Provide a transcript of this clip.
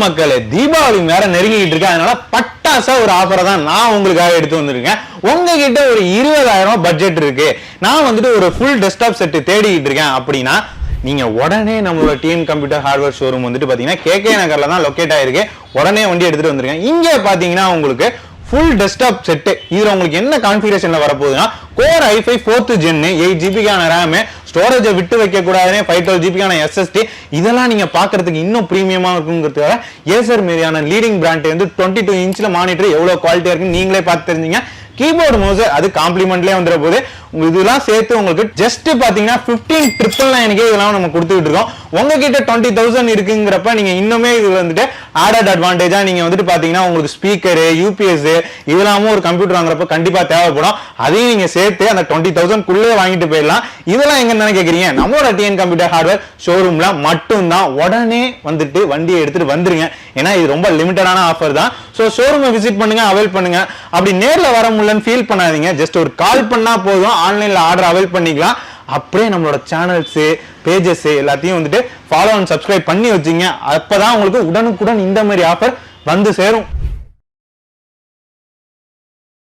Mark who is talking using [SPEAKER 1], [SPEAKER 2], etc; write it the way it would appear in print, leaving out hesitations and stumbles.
[SPEAKER 1] மக்களே, தீபாவளி வேற நெருங்கிட்டு இருக்கு. அதனால பட்டாசா ஒரு ஆஃபரை தான் நான் உங்களுக்காக எடுத்து வந்திருக்கேன். உங்ககிட்ட ஒரு 20,000 பட்ஜெட் இருக்கு, நான் வந்துட்டு ஒரு ஃபுல் டெஸ்க்டாப் செட் தேடிக்கிட்டு இருக்கேன் அப்படின்னா நீங்க உடனே நம்மளோட டிஎன் கம்ப்யூட்டர் ஹார்ட்வேர் ஷோரூம் வந்துட்டு பாத்தீங்கன்னா கேகே நகர்ல தான் லொகேட் ஆயிருக்கு. உடனே வண்டி எடுத்துட்டு வந்திருக்கேன். இங்க பாத்தீங்கன்னா உங்களுக்கு ஃபுல் டெஸ்க்டாப் செட். இதுல உங்களுக்கு என்ன கான்ஃபிகரேஷன்ல வரப்போகுதுன்னா Core i5 4th Gen 8GB RAM, ஸ்டோரேஜை விட்டு வைக்க கூடாதுன்னு 512GB SSD. இதெல்லாம் நீங்க பாக்குறதுக்கு இன்னும் பிரீமியமா இருக்குங்கிறதுக்காக ஏசர் மாதிரியான லீடிங் பிராண்ட் வந்து 22 இன்ச்ல மானிட்டர் எவ்வளவு குவாலிட்டியா இருக்குன்னு நீங்களே பார்த்து தெரிஞ்சீங்க. கீபோர்டு மவுஸ் அது காம்ப்ளிமெண்ட்லயே வந்துற போது இதெல்லாம் சேர்த்து உங்களுக்கு ஜஸ்ட் பாத்தீங்கன்னா 15,999 இதெல்லாம் நம்ம கொடுத்துட்டு இருக்கோம். உங்ககிட்ட 20,000 இருக்குங்கிறப்ப நீங்க இன்னுமே இது வந்துட்டு ஆடட் அட்வான்டேஜா நீங்க வந்துட்டு பாத்தீங்கன்னா உங்களுக்கு ஸ்பீக்கர், யூபிஎஸ் இதெல்லாமும் ஒரு கம்ப்யூட்டர் வாங்குறப்ப கண்டிப்பா தேவைப்படும். அதையும் நீங்க சேர்த்து அந்த 20,000 குள்ளே வாங்கிட்டு போயிடலாம். இதெல்லாம் எங்க கேக்குறீங்க, நம்மளோட டிஎன் கம்ப்யூட்டர் ஹார்ட்வேர் ஷோரூம்ல மட்டும் தான். உடனே வந்துட்டு வண்டியை எடுத்துட்டு வந்துருங்க. ஏன்னா இது ரொம்ப லிமிட்டடான ஆஃபர் தான். சோ ஷோரூமை விசிட் பண்ணுங்க, அவைல் பண்ணுங்க. அப்படி நேர்ல வர முடியலன்னு ஃபீல் பண்ணாதீங்க. ஜஸ்ட் ஒரு கால் பண்ணா போதும், ஆன்லைன்ல ஆர்டர் அவைல் பண்ணிக்கலாம். அப்படியே நம்மளோட சேனல்ஸ், பேஜஸ் எல்லாத்தையும் வந்துட்டு ஃபாலோ அண்ட் சப்ஸ்கிரைப் பண்ணி வச்சுங்க. அப்பதான் உங்களுக்கு உடனுக்குடன் இந்த மாதிரி ஆஃபர் வந்து சேரும்.